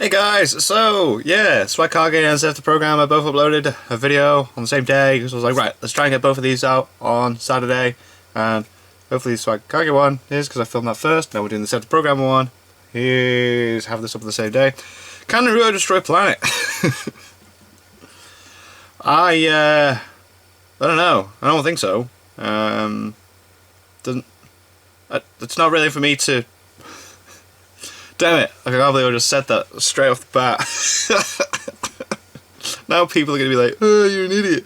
Hey guys, so yeah, Swagkage and Seth the Programmer both uploaded a video on the same day, so I was like, right, let's try and get both of these out on Saturday, and hopefully the Swagkage one is, because I filmed that first, now we're doing the Seth the Programmer one, here's have this up on the same day. Can Naruto destroy a planet? I don't know, I don't think so. It's not really for me to... Damn it, I can't believe I just said that straight off the bat. Now people are going to be like, oh, you're an idiot.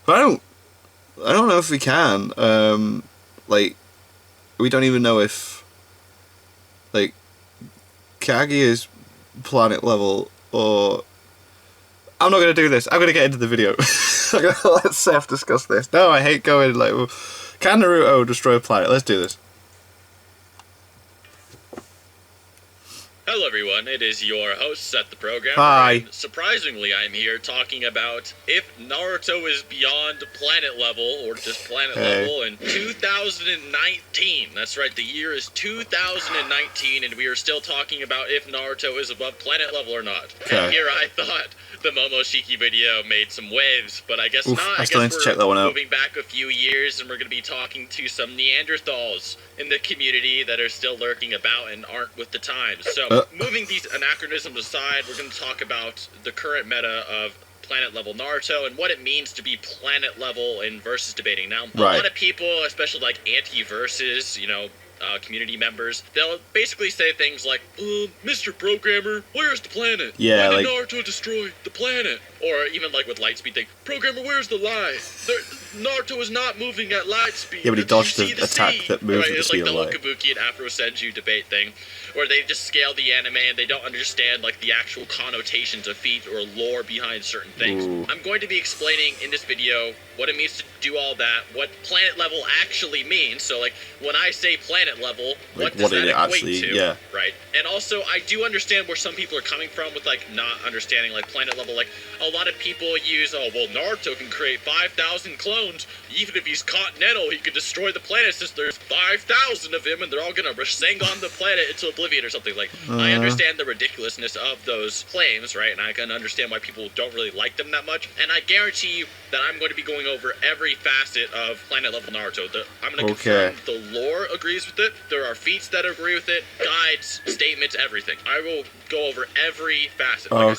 But I don't know if we can. Like, we don't even know if, like, Kage is planet level, or... I'm not going to do this. I'm going to get into the video. I'm going to let Seth discuss this. No, I hate going, like, can Naruto destroy a planet? Let's do this. Hello everyone, it is your host, Seth the Programmer. Hi. And surprisingly, I'm here talking about if Naruto is beyond planet level, or just planet level, in 2019. That's right, the year is 2019, and we are still talking about if Naruto is above planet level or not. Okay. And here I thought the Momoshiki video made some waves, but I guess not. I still need to check that one out. Moving back a few years, and we're going to be talking to some Neanderthals in the community that are still lurking about and aren't with the times. So, moving these anachronisms aside, we're going to talk about the current meta of planet level Naruto and what it means to be planet level in versus debating. Now, a lot of people, especially like anti-versus, community members, they'll basically say things like, Mr. Programmer, where's the planet? Yeah, why did Naruto destroy the planet? Or even like with Lightspeed thing, Programmer, where's the lie? Naruto is not moving at light speed. Yeah, but he dodged the attack that moved at the speed of light. It's like the Okabuki and Afro Senju debate thing, where they just scale the anime and they don't understand like the actual connotations of feat or lore behind certain things. Ooh. I'm going to be explaining in this video what it means to do all that, what planet level actually means. So like when I say planet level, what does that equate to? Yeah. Right. And also I do understand where some people are coming from with like not understanding like planet level. Like a lot of people use, oh well, Naruto can create 5,000 clones. Even if he's continental, he could destroy the planet since there's 5,000 of him and they're all gonna Rasengan the planet into oblivion or something. Like, I understand the ridiculousness of those claims, right? And I can understand why people don't really like them that much. And I guarantee you that I'm going to be going over every facet of planet level Naruto. I'm going to confirm the lore agrees with it. There are feats that agree with it, guides, statements, everything. I will go over every facet. Like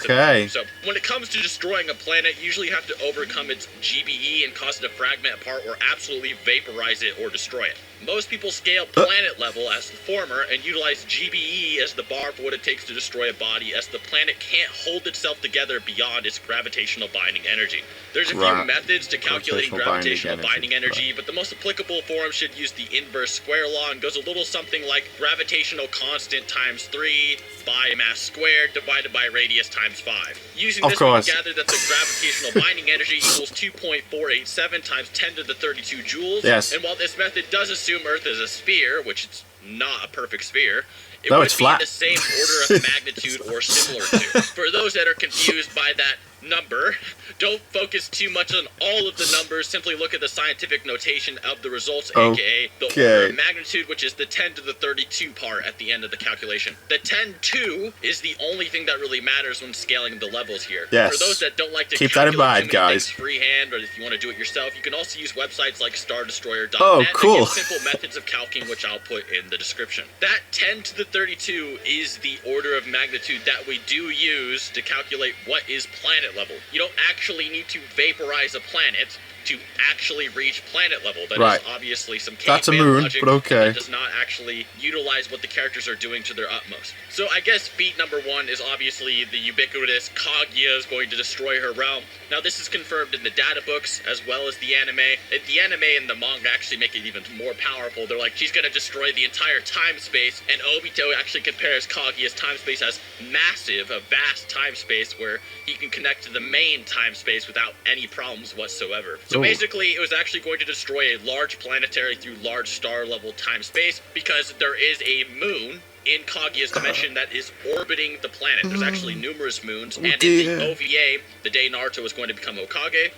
so when it comes to destroying a planet, you usually have to overcome its GBE and cause it to fragment apart or absolutely vaporize it or destroy it. Most people scale planet level as the former and utilize GBE as the bar for what it takes to destroy a body, as the planet can't hold itself together beyond its gravitational binding energy. There's a few methods to calculating gravitational binding energy, but the most applicable form should use the inverse square law and goes a little something like gravitational constant times 3 by mass squared divided by radius times 5. Using this, we gather that the gravitational binding energy equals 2.487 times 10 to the 32 joules. Yes. And while this method does assume Earth is a sphere, which it's not a perfect sphere, it no, would it's be flat. the same order of magnitude or similar to. For those that are confused by that number, don't focus too much on all of the numbers, simply look at the scientific notation of the results, aka the order of magnitude, which is the 10 to the 32 part at the end of the calculation. The 10-2 is the only thing that really matters when scaling the levels here. Yes. For those that don't like to keep that in mind, guys. Freehand, or if you want to do it yourself, you can also use websites like stardestroyer.net to give simple methods of calcing, which I'll put in the description. That 10 to the 32 is the order of magnitude that we do use to calculate what is planet level. You don't actually need to vaporize a planet to actually reach planet level. That is obviously some That's a moon, logic, but okay. It does not actually utilize what the characters are doing to their utmost. So I guess feat number 1 is obviously the ubiquitous Kaguya is going to destroy her realm. Now this is confirmed in the data books as well as the anime. The anime and the manga actually make it even more powerful. They're like, she's going to destroy the entire time-space, and Obito actually compares Kaguya's time-space as massive, a vast time-space where he can connect to the main time-space without any problems whatsoever. So basically, it was actually going to destroy a large planetary through large star-level time-space because there is a moon in Kaguya's dimension that is orbiting the planet. There's actually numerous moons, and in dear. the OVA, the day Naruto was going to become Hokage,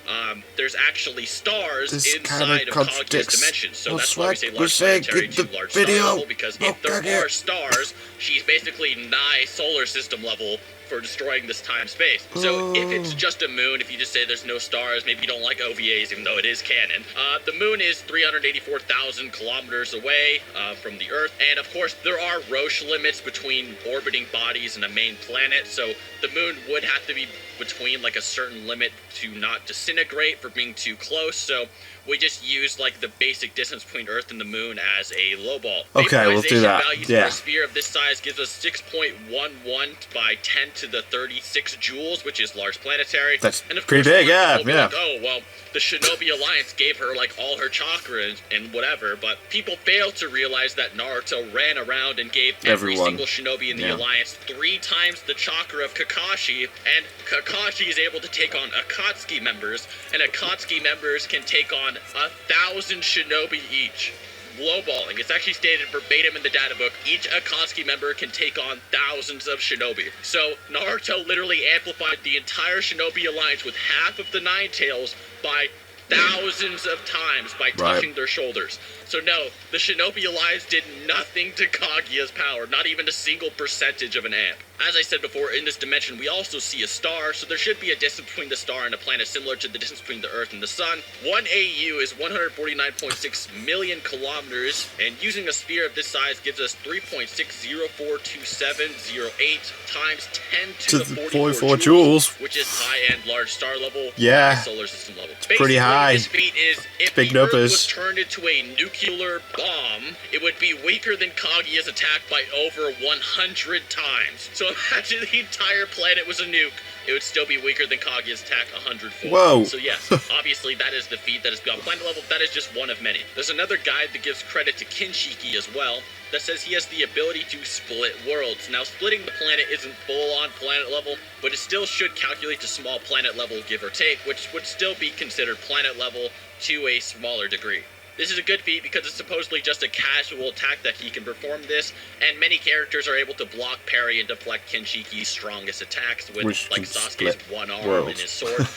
there's actually stars This inside of Kaguya's contradicts dimension. So what's that's why we say what large we're saying planetary in to the large star video. level, because if there Hokage. are stars, she's basically nigh solar system level for destroying this time-space. So if it's just a moon, if you just say there's no stars, maybe you don't like OVAs, even though it is canon. The moon is 384,000 kilometers away from the Earth, and of course there are Roche limits between orbiting bodies and a main planet, so the moon would have to be between like a certain limit to not disintegrate for being too close, so we just use like the basic distance between Earth and the moon as a lowball. Okay, we'll do Vaporization that. values Yeah. for a sphere of this size gives us 6.11 by 10 to the 36 joules, which is large planetary. That's and of pretty course, big, yeah, people will be yeah. like, oh, well, the Shinobi Alliance gave her like all her chakra and whatever, but people fail to realize that Naruto ran around and gave every Everyone. single Shinobi in the Yeah. Alliance 3 times the chakra of Kakashi, and Kakashi is able to take on Akatsuki members, and Akatsuki members can take on 1,000 Shinobi each. Lowballing. It's actually stated verbatim in the data book. Each Akatsuki member can take on thousands of Shinobi. So Naruto literally amplified the entire Shinobi Alliance with half of the Nine Tails by thousands of times by touching their shoulders. So no, the Shinobi Alliance did nothing to Kaguya's power, not even a single percentage of an amp. As I said before, in this dimension we also see a star, so there should be a distance between the star and a planet similar to the distance between the Earth and the Sun. 1 AU is 149.6 million kilometers, and using a sphere of this size gives us 3.6042708 times 10 to the 44 joules, which is high-end large star level, Yeah. high solar system level. Pretty high. This feat is, if Big the Earth numbers. was turned into a nuclear bomb, it would be weaker than Kaguya's attack by over 100 times. So imagine the entire planet was a nuke. It would still be weaker than Kaguya's attack 100-fold. Whoa. So yes, obviously that is the feat that is beyond planet level. That is just one of many. There's another guide that gives credit to Kinshiki as well, that says he has the ability to split worlds. Now, splitting the planet isn't full-on planet level, but it still should calculate to small planet level, give or take, which would still be considered planet level to a smaller degree. This is a good feat because it's supposedly just a casual attack that he can perform this, and many characters are able to block, parry, and deflect Kinshiki's strongest attacks with, Which like, can Sasuke's split one arm worlds. and his sword.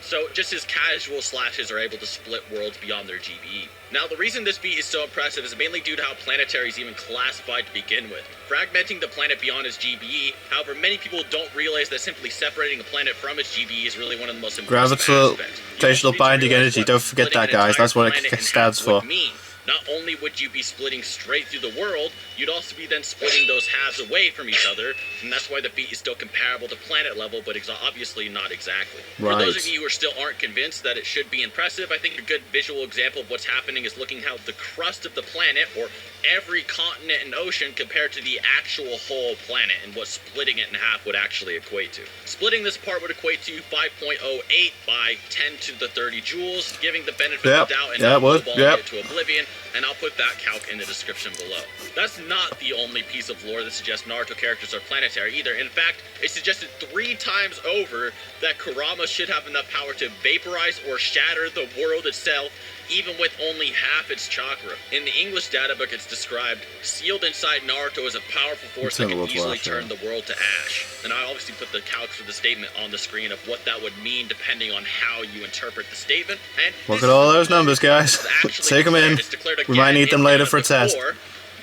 So just his casual slashes are able to split worlds beyond their GBE. Now, the reason this feat is so impressive is mainly due to how planetary is even classified to begin with. Fragmenting the planet beyond its GBE, however, many people don't realize that simply separating a planet from its GBE is really one of the most impressive aspects. Gravitational You also need to binding realize energy, what don't forget splitting that, an guys. entire That's what it planet in stands half would for. mean. Not only would you be splitting straight through the world, you'd also be then splitting those halves away from each other, and that's why the feat is still comparable to planet level, but obviously not exactly. For those of you who still aren't convinced that it should be impressive, I think a good visual example of what's happening is looking how the crust of the planet, or every continent and ocean, compared to the actual whole planet, and what splitting it in half would actually equate to. Splitting this apart would equate to 5.08 by 10 to the 30 joules, giving the benefit of the doubt and not lowballing it to oblivion, and I'll put that calc in the description below. That's not the only piece of lore that suggests Naruto characters are planetary either. In fact, it's suggested 3 times over that Kurama should have enough power to vaporize or shatter the world itself, even with only half its chakra. In the English data book, it's described, sealed inside Naruto is a powerful force that can easily turn the world to ash. And I obviously put the calcs for the statement on the screen of what that would mean depending on how you interpret the statement. And look at all those numbers, guys. Take them in. We might need them later for a test.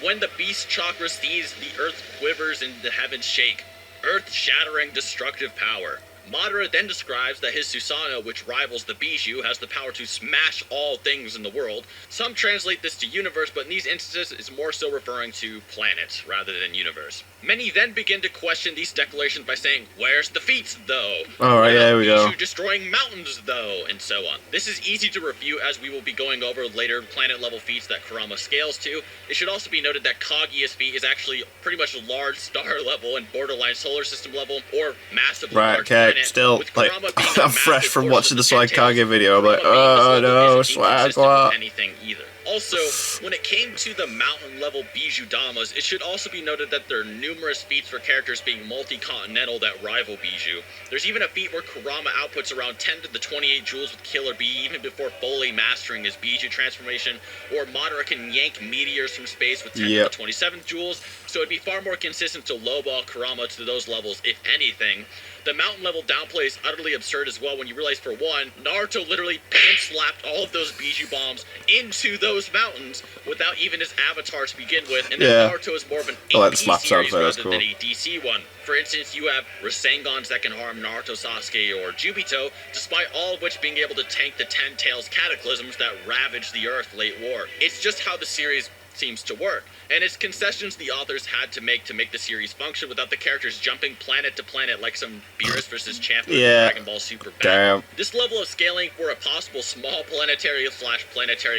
When the beast chakra sees, the earth quivers and the heavens shake. Earth-shattering destructive power. Madara then describes that his Susanoo, which rivals the Bijou, has the power to smash all things in the world. Some translate this to universe, but in these instances it's more so referring to planet rather than universe. Many then begin to question these declarations by saying, where's the feats, though? Alright, there we go. Bijou destroying mountains, though, and so on. This is easy to refute, as we will be going over later planet-level feats that Kurama scales to. It should also be noted that Kaguya's feat is actually pretty much large star level and borderline solar system level, or massively large planet. Still, like, I'm fresh from watching the Swag Kage video. I'm like, oh no, Swag, what? Anything either. Also, when it came to the mountain-level Bijou Damas, it should also be noted that there are numerous feats for characters being multi-continental that rival Bijou. There's even a feat where Kurama outputs around 10 to the 28 joules with Killer Bee even before fully mastering his Bijou transformation, or Madara can yank meteors from space with 10 to the 27 joules. so it'd be far more consistent to lowball Kurama to those levels, if anything. The mountain level downplay is utterly absurd as well when you realize, for one, Naruto literally pin-slapped all of those Bijou bombs into those mountains without even his avatar to begin with, and then Naruto is more of an AP series rather than a DC one. For instance, you have Rasengans that can harm Naruto, Sasuke, or Jubito, despite all of which being able to tank the Ten Tails cataclysms that ravaged the Earth late war. It's just how the series seems to work, and it's concessions the authors had to make the series function without the characters jumping planet to planet like some Beerus vs. Champion Dragon Ball Super battle. This level of scaling for a possible small planetary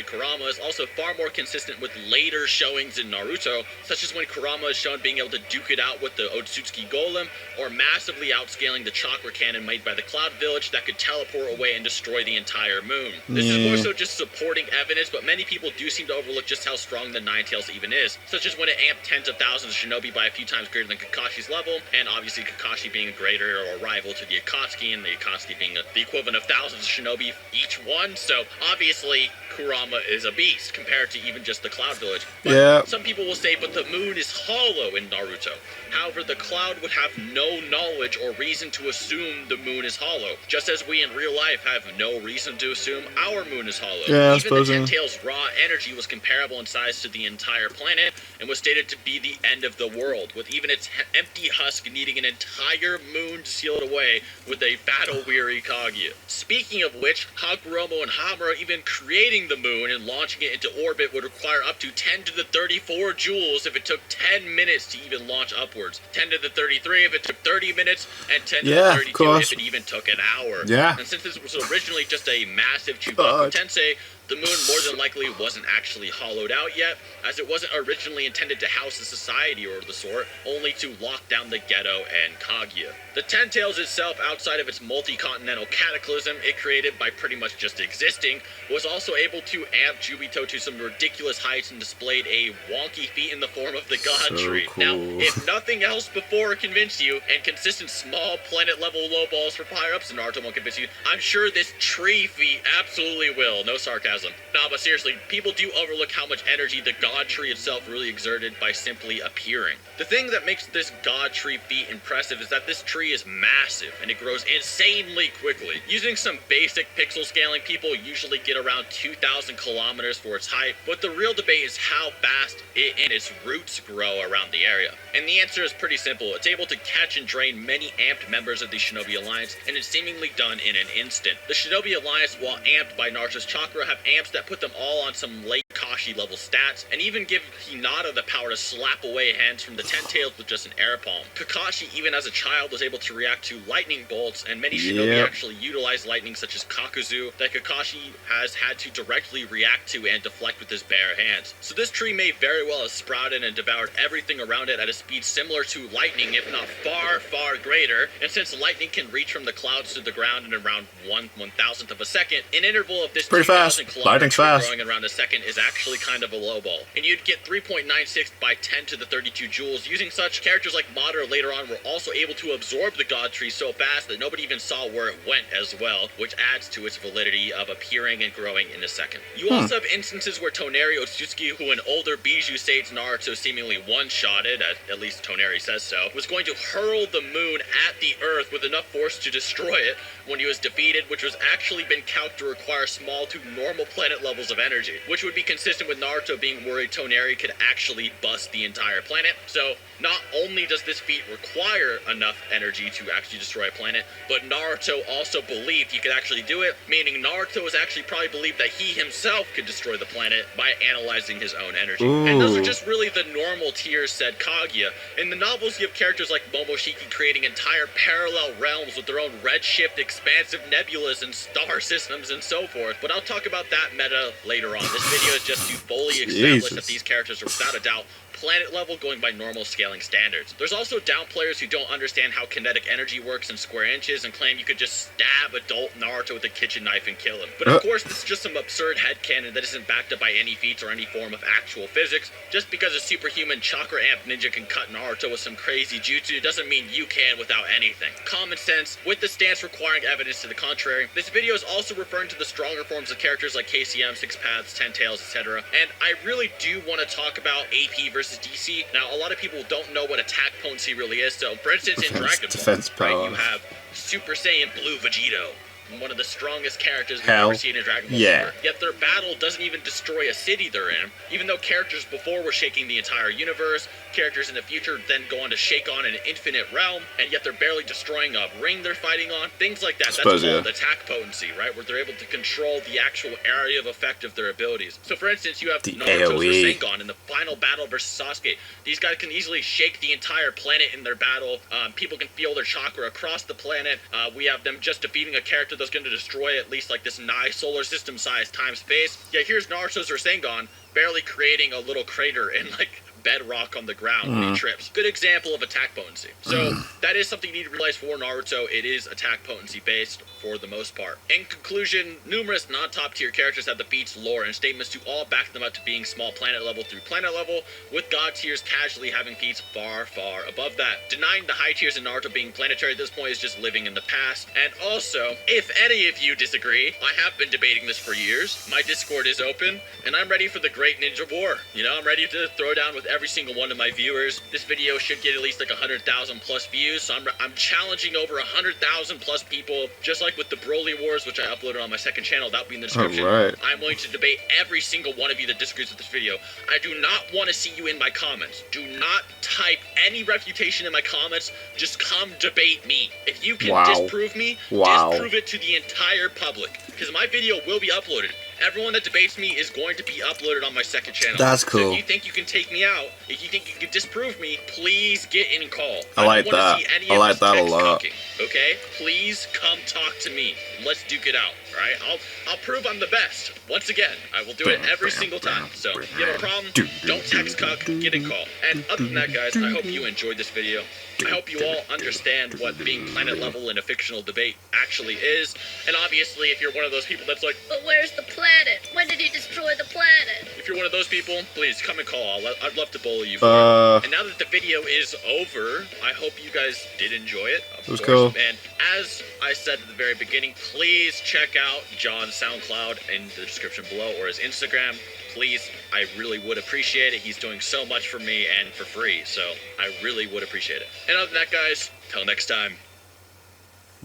Kurama is also far more consistent with later showings in Naruto, such as when Kurama is shown being able to duke it out with the Otsutsuki Golem, or massively outscaling the chakra cannon made by the Cloud Village that could teleport away and destroy the entire moon. This is more so just supporting evidence, but many people do seem to overlook just how strong the Nine Tails even is, such as when it amped tens of thousands of shinobi by a few times greater than Kakashi's level, and obviously Kakashi being a greater or rival to the Akatsuki, and the Akatsuki being the equivalent of thousands of shinobi each one, so obviously Kurama is a beast compared to even just the Cloud Village. But some people will say, but the moon is hollow in Naruto. However, the Cloud would have no knowledge or reason to assume the moon is hollow, just as we in real life have no reason to assume our moon is hollow. Even the Ten Tails' raw energy was comparable in size to the entire planet, and was stated to be the end of the world, with even its empty husk needing an entire moon to seal it away with a battle-weary Kaguya. Speaking of which, Hakuromo and Hamura even creating the moon and launching it into orbit would require up to 10 to the 34 joules if it took 10 minutes to even launch upwards, 10 to the 33 if it took 30 minutes, and 10 to the 32 if it even took an hour. And since this was originally just a massive Chubaku Tensei, the moon more than likely wasn't actually hollowed out yet, as it wasn't originally intended to house a society or the sort, only to lock down the ghetto and Kaguya. The Ten Tails itself, outside of its multi-continental cataclysm it created by pretty much just existing, was also able to amp Jubito to some ridiculous heights and displayed a wonky feat in the form of the God Tree. Now, if nothing else before convinced you, and consistent small planet-level low balls for power-ups in Naruto won't convince you, I'm sure this tree feat absolutely will. No sarcasm. No, but seriously, people do overlook how much energy the God Tree itself really exerted by simply appearing. The thing that makes this God Tree feat impressive is that this tree is massive, and it grows insanely quickly. Using some basic pixel scaling, people usually get around 2,000 kilometers for its height, but the real debate is how fast it and its roots grow around the area. And the answer is pretty simple. It's able to catch and drain many amped members of the Shinobi Alliance, and it's seemingly done in an instant. The Shinobi Alliance, while amped by Naruto's chakra, have amps that put them all on some late Kakashi level stats, and even give Hinata the power to slap away hands from the Ten Tails with just an air palm. Kakashi, even as a child, was able to react to lightning bolts, and many shinobi actually utilize lightning, such as Kakuzu, that Kakashi has had to directly react to and deflect with his bare hands. So this tree may very well have sprouted and devoured everything around it at a speed similar to lightning, if not far, far greater, and since lightning can reach from the clouds to the ground in around 1/1000th of a second, an interval of this 2,000 kilometers growing around a second is actually kind of a low ball. And you'd get 3.96 by 10 to the 32 joules. Using such, characters like Madara later on were also able to absorb the God Tree so fast that nobody even saw where it went as well, which adds to its validity of appearing and growing in a second. You also have instances where Toneri Otsutsuki, who an older Bijou states Naruto seemingly one-shotted, at least Toneri says so, was going to hurl the moon at the Earth with enough force to destroy it when he was defeated, which was actually been calculated to require small to normal planet levels of energy, which would be consistent with Naruto being worried Toneri could actually bust the entire planet. So not only does this feat require enough energy to actually destroy a planet, but Naruto also believed he could actually do it, meaning Naruto was actually probably believed that he himself could destroy the planet by analyzing his own energy. And those are just really the normal tiers, said Kaguya. In the novels, you have characters like Momoshiki creating entire parallel realms with their own redshift, expansive nebulas and star systems and so forth, but I'll talk about that meta later on. This video is just to fully establish that these characters are without a doubt planet level, going by normal scaling standards. There's also down players who don't understand how kinetic energy works in square inches and claim you could just stab adult Naruto with a kitchen knife and kill him. But of course, this is just some absurd headcanon that isn't backed up by any feats or any form of actual physics. Just because a superhuman chakra amp ninja can cut Naruto with some crazy jutsu doesn't mean you can without anything. Common sense, with the stance requiring evidence to the contrary. This video is also referring to the stronger forms of characters like KCM, Six Paths, Ten Tails, etc. And I really do want to talk about AP versus versus DC. Now, a lot of people don't know what attack potency really is. So, for instance, in Dragon Ball, defense power. right, you have Super Saiyan Blue Vegito, one of the strongest characters we've Hell, ever seen in Dragon Ball yeah. Super. Yet their battle doesn't even destroy a city they're in, even though characters before were shaking the entire universe, characters in the future then go on to shake on an infinite realm, and yet they're barely destroying a ring they're fighting on. Things like that. That's called attack potency, right? Where they're able to control the actual area of effect of their abilities. So for instance, you have The Naruto's AoE. Rasengan in the final battle versus Sasuke. These guys can easily shake the entire planet in their battle. People can feel their chakra across the planet. We have them just defeating a character that's going to destroy at least like this solar system size time-space. Yeah, here's Naruto's Rasengan barely creating a little crater in like bedrock on the ground when he trips. Good example of attack potency. So that is something you need to realize for Naruto. It is attack potency based for the most part. In conclusion, numerous non-top tier characters have the feats, lore, and statements to all back them up to being small planet level through planet level, with god tiers casually having feats far, far above that. Denying the high tiers in Naruto being planetary at this point is just living in the past. And also, if any of you disagree, I have been debating this for years. My Discord is open, and I'm ready for the Great Ninja War. You know, I'm ready to throw down with every single one of my viewers. This video should get at least like 100,000 plus views, so I'm challenging over 100,000 plus people, just like with the Broly Wars, which I uploaded on my second channel. That'll be in the description. Alright. I'm willing to debate every single one of you that disagrees with this video. I do not want to see you in my comments. Do not type any refutation in my comments. Just come debate me. If you can disprove me, disprove it to the entire public, because my video will be uploaded. Everyone that debates me is going to be uploaded on my second channel. That's cool. So if you think you can take me out, if you think you can disprove me, please get in call. I like don't wanna that. see any I of like this that a text lot. talking, okay? Please come talk to me. Let's duke it out, all right? I'll prove I'm the best. Once again, I will do it every single time. So if you have a problem, don't text cuck, get in call. And other than that, guys, I hope you enjoyed this video. I hope you all understand what being planet level in a fictional debate actually is. And obviously, if you're one of those people that's like, But where's the planet? When did he destroy the planet? if you're one of those people, please come and call. I'd love to bully you for it. And now that the video is over, I hope you guys did enjoy it. Of was course. cool. And as I said at the very beginning, please check out John's SoundCloud in the description below, or his Instagram. Please, I really would appreciate it. He's doing so much for me and for free, so I really would appreciate it. And other than that, guys, till next time.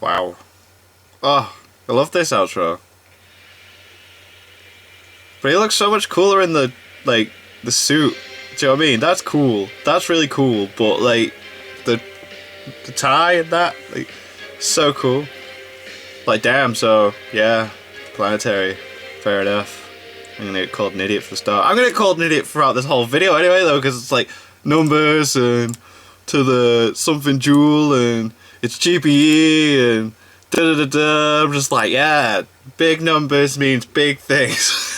Wow. Oh, I love this outro. But he looks so much cooler in the, like, the suit. Do you know what I mean? That's cool. That's really cool. But, like, the tie and that, like, so cool. Like, damn, so, yeah, planetary. Fair enough. I'm gonna get called an idiot for the start. I'm gonna get called an idiot throughout this whole video anyway, though, because it's like numbers and to the something jewel and it's GPE and da da da da. I'm just like, yeah, big numbers means big things.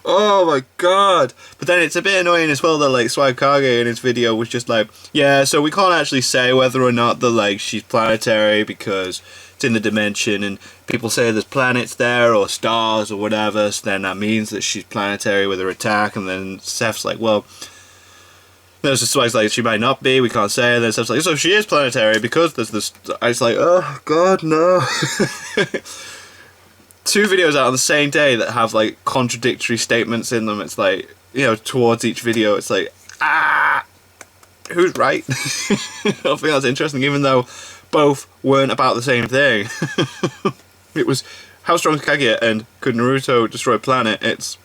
Oh my god. But then it's a bit annoying as well that like Swipe Kage in his video was just like, yeah, so we can't actually say whether or not the like she's planetary because it's in the dimension and people say there's planets there or stars or whatever, so then that means that she's planetary with her attack. And then Seth's like, well, there's just like she might not be, we can't say. And then Seth's like, so she is planetary because there's this. It's like, oh god, no. Two videos out on the same day that have like contradictory statements in them. It's like, you know, towards each video, it's like, who's right? I think that's interesting, even though both weren't about the same thing. It was how strong is Kaguya and could Naruto destroy a planet? It's,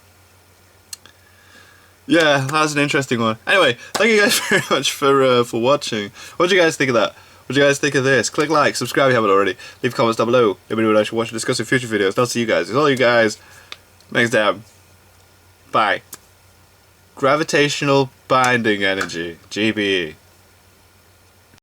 yeah, that's an interesting one. Anyway, thank you guys very much for watching. What do you guys think of that? What do you guys think of this? Click like, subscribe if you haven't already. Leave comments down below. Let me know what I should watch and discuss in future videos. And I'll see you guys. It's all you guys. Next time. Bye. Gravitational binding energy. GBE.